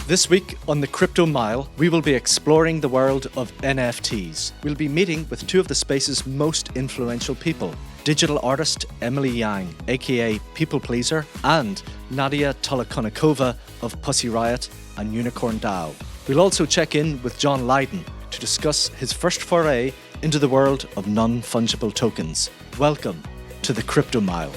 This week on the Crypto Mile, we will be exploring the world of NFTs. We'll be meeting with two of the space's most influential people, digital artist Emily Yang, aka Pplpleasr, and Nadya Tolokonnikova of Pussy Riot and Unicorn DAO. We'll also check in with John Lydon to discuss his first foray into the world of non-fungible tokens. Welcome to the Crypto Mile.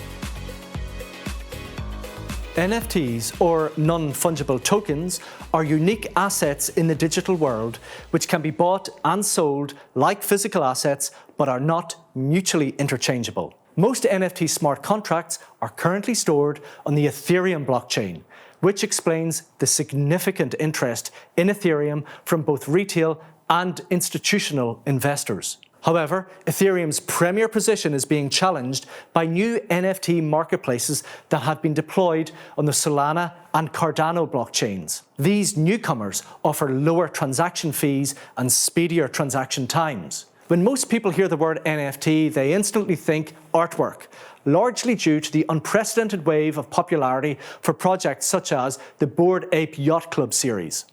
NFTs, or non-fungible tokens, are unique assets in the digital world which can be bought and sold like physical assets but are not mutually interchangeable. Most NFT smart contracts are currently stored on the Ethereum blockchain, which explains the significant interest in Ethereum from both retail and institutional investors. However, Ethereum's premier position is being challenged by new NFT marketplaces that have been deployed on the Solana and Cardano blockchains. These newcomers offer lower transaction fees and speedier transaction times. When most people hear the word NFT, they instantly think artwork, largely due to the unprecedented wave of popularity for projects such as the Bored Ape Yacht Club series.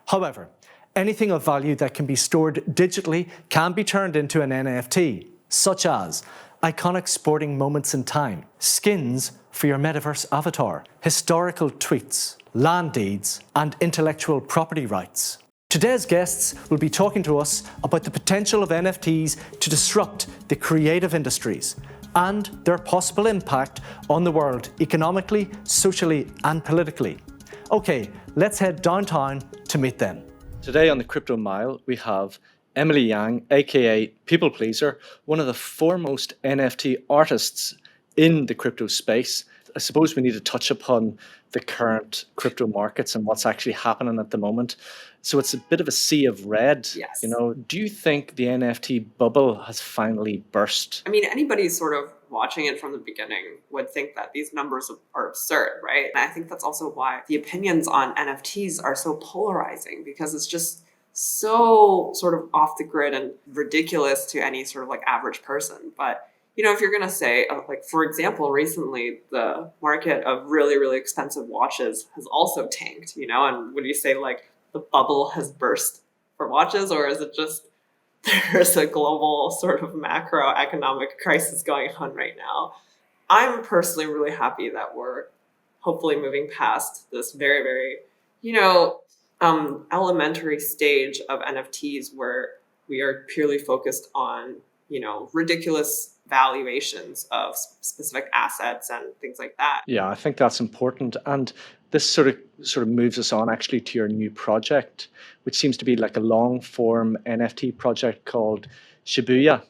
However, anything of value that can be stored digitally can be turned into an NFT, such as iconic sporting moments in time, skins for your metaverse avatar, historical tweets, land deeds, and intellectual property rights. Today's guests will be talking to us about the potential of NFTs to disrupt the creative industries and their possible impact on the world economically, socially, and politically. Okay, let's head downtown to meet them. Today on the Crypto Mile, we have Emily Yang, aka Pplpleasr, one of the foremost NFT artists in the crypto space. I suppose we need to touch upon the current crypto markets and what's actually happening at the moment. So it's a bit of a sea of red. Yes. Do you think the NFT bubble has finally burst? I mean, anybody sort of watching it from the beginning would think that these numbers are absurd, right? And I think that's also why the opinions on NFTs are so polarizing, because it's just so sort of off the grid and ridiculous to any sort of like average person. But if you're going to say, like, for example, recently the market of really, really expensive watches has also tanked, and would you say like the bubble has burst for watches, or is it just there's a global sort of macroeconomic crisis going on right now? I'm personally really happy that we're hopefully moving past this very, very, elementary stage of NFTs where we are purely focused on, ridiculous valuations of specific assets and things like that. Yeah, I think that's important. And this sort of moves us on actually to your new project, which seems to be like a long form NFT project called Shibuya.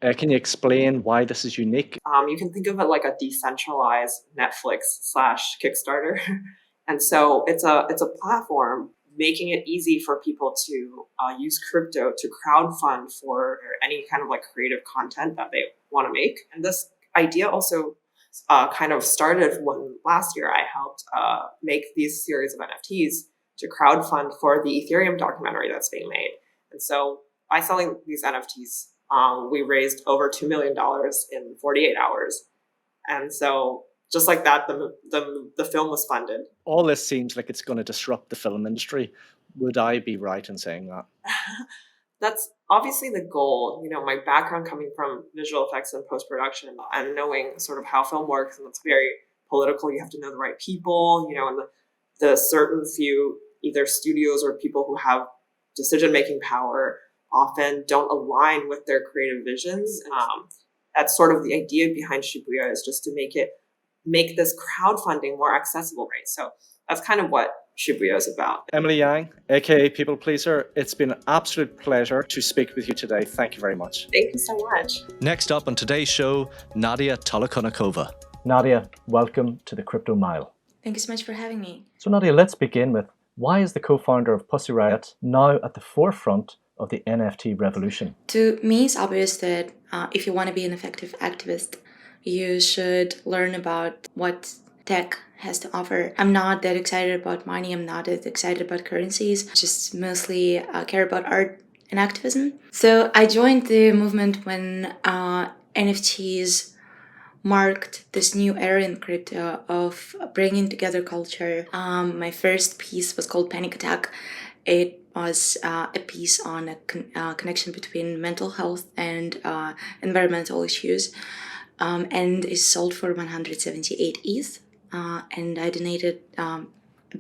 Can you explain why this is unique? You can think of it like a decentralized Netflix/Kickstarter. And so it's a platform making it easy for people to use crypto to crowdfund for any kind of like creative content that they want to make. And this idea also kind of started when last year I helped make these series of NFTs to crowdfund for the Ethereum documentary that's being made. And so by selling these NFTs, we raised over $2 million in 48 hours. And so just like that, the film was funded. All this seems like it's going to disrupt the film industry. Would I be right in saying that? That's obviously the goal. My background coming from visual effects and post-production and knowing sort of how film works, and it's very political. You have to know the right people, and the certain few either studios or people who have decision-making power often don't align with their creative visions. That's sort of the idea behind Shibuya, is just to make this crowdfunding more accessible, right? So that's kind of what Shibuya is about. Emily Yang, aka Pplpleasr, it's been an absolute pleasure to speak with you today. Thank you very much. Thank you so much. Next up on today's show, Nadya Tolokonnikova. Nadya, welcome to the Crypto Mile. Thank you so much for having me. So Nadya, let's begin with, why is the co-founder of Pussy Riot now at the forefront of the NFT revolution? To me, it's obvious that if you want to be an effective activist, you should learn about what tech has to offer. I'm not that excited about money. I'm not that excited about currencies. Just mostly care about art and activism. So I joined the movement when NFTs marked this new era in crypto of bringing together culture. My first piece was called Panic Attack. It was a piece on a connection between mental health and environmental issues, and is sold for 178 ETH. And I donated a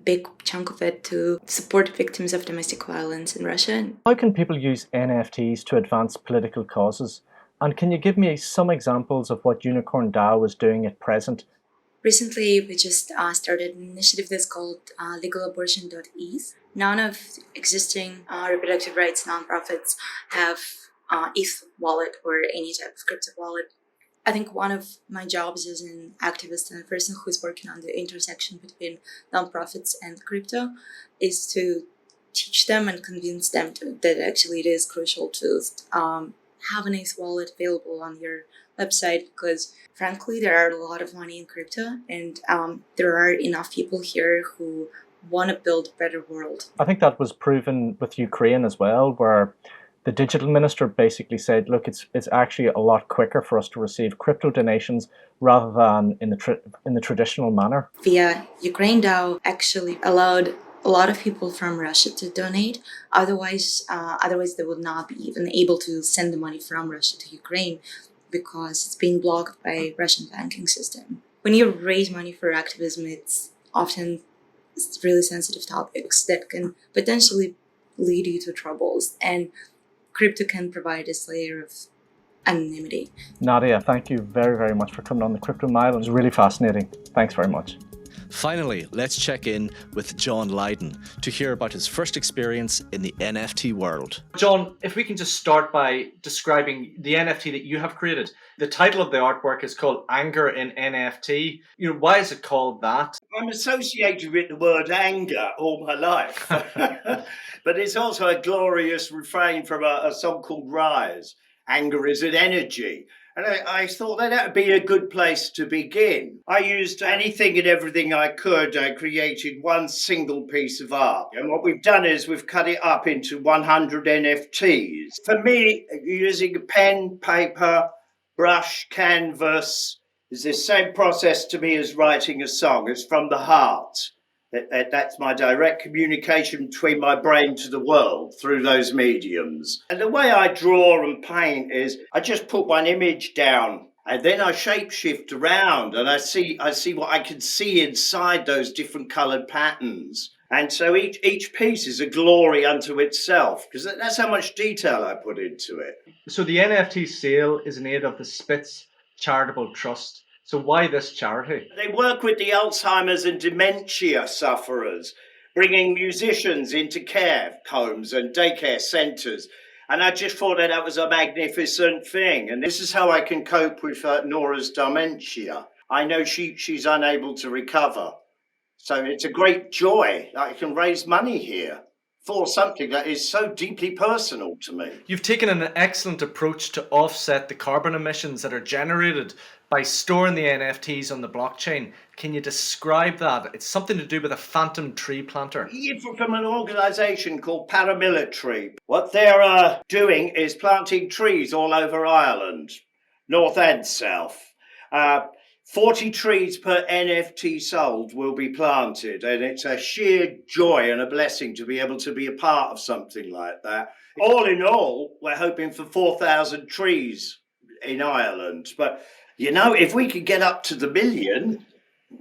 big chunk of it to support victims of domestic violence in Russia. How can people use NFTs to advance political causes? And can you give me some examples of what Unicorn DAO is doing at present? Recently, we just started an initiative that's called Legalabortion.es. None of existing reproductive rights nonprofits have ETH wallet or any type of crypto wallet. I think one of my jobs as an activist and a person who's working on the intersection between nonprofits and crypto is to teach them and convince them that actually it is crucial to have an ETH wallet available on your website, because frankly there are a lot of money in crypto, and there are enough people here who want to build a better world. I think that was proven with Ukraine as well, where the digital minister basically said, look, it's actually a lot quicker for us to receive crypto donations rather than in the traditional manner. Via Ukraine DAO actually allowed a lot of people from Russia to donate. Otherwise they would not be even able to send the money from Russia to Ukraine because it's being blocked by Russian banking system. When you raise money for activism, it's often really sensitive topics that can potentially lead you to troubles, and crypto can provide this layer of anonymity. Nadya, thank you very, very much for coming on the Crypto Mile. It was really fascinating. Thanks very much. Finally, let's check in with John Lydon to hear about his first experience in the NFT world. John, if we can just start by describing the NFT that you have created. The title of the artwork is called Anger in NFT. Why is it called that? I'm associated with the word anger all my life. But it's also a glorious refrain from a song called Rise. Anger is an energy. And I thought that would be a good place to begin. I used anything and everything I could. I created one single piece of art. And what we've done is we've cut it up into 100 NFTs. For me, using pen, paper, brush, canvas is the same process to me as writing a song. It's from the heart. That's my direct communication between my brain to the world through those mediums. And the way I draw and paint is I just put one image down and then I shapeshift around and I see what I can see inside those different coloured patterns. And so each piece is a glory unto itself, because that's how much detail I put into it. So the NFT sale is in aid of the Spitz Charitable Trust. So why this charity? They work with the Alzheimer's and dementia sufferers, bringing musicians into care homes and daycare centres. And I just thought that was a magnificent thing. And this is how I can cope with Nora's dementia. I know she's unable to recover. So it's a great joy that I can raise money here for something that is so deeply personal to me. You've taken an excellent approach to offset the carbon emissions that are generated by storing the NFTs on the blockchain. Can you describe that? It's something to do with a phantom tree planter. From an organisation called Pplpleasr. What they're doing is planting trees all over Ireland, north and south. 40 trees per NFT sold will be planted, and it's a sheer joy and a blessing to be able to be a part of something like that. All in all, we're hoping for 4,000 trees in Ireland. But, if we could get up to the million,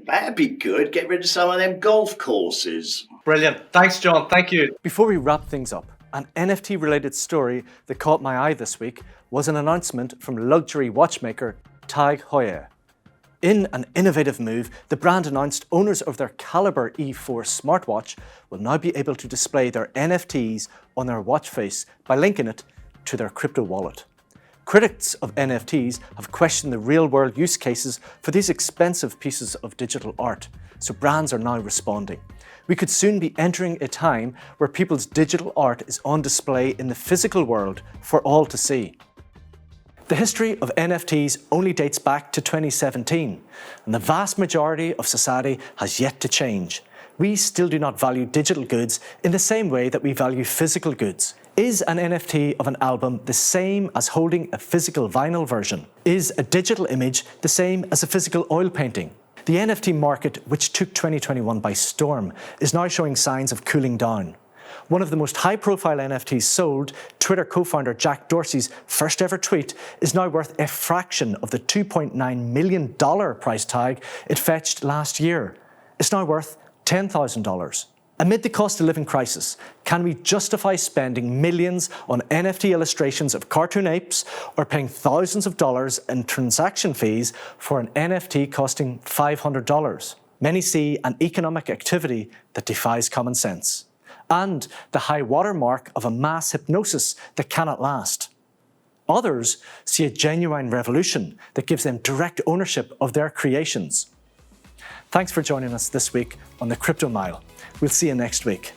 that'd be good. Get rid of some of them golf courses. Brilliant. Thanks, John. Thank you. Before we wrap things up, an NFT-related story that caught my eye this week was an announcement from luxury watchmaker Tag Heuer. In an innovative move, the brand announced owners of their Caliber E4 smartwatch will now be able to display their NFTs on their watch face by linking it to their crypto wallet. Critics of NFTs have questioned the real-world use cases for these expensive pieces of digital art, so brands are now responding. We could soon be entering a time where people's digital art is on display in the physical world for all to see. The history of NFTs only dates back to 2017, and the vast majority of society has yet to change. We still do not value digital goods in the same way that we value physical goods. Is an NFT of an album the same as holding a physical vinyl version? Is a digital image the same as a physical oil painting? The NFT market, which took 2021 by storm, is now showing signs of cooling down. One of the most high-profile NFTs sold, Twitter co-founder Jack Dorsey's first ever tweet, is now worth a fraction of the $2.9 million price tag it fetched last year. It's now worth $10,000. Amid the cost of living crisis, can we justify spending millions on NFT illustrations of cartoon apes or paying thousands of dollars in transaction fees for an NFT costing $500? Many see an economic activity that defies common sense, and the high watermark of a mass hypnosis that cannot last. Others see a genuine revolution that gives them direct ownership of their creations. Thanks for joining us this week on the Crypto Mile. We'll see you next week.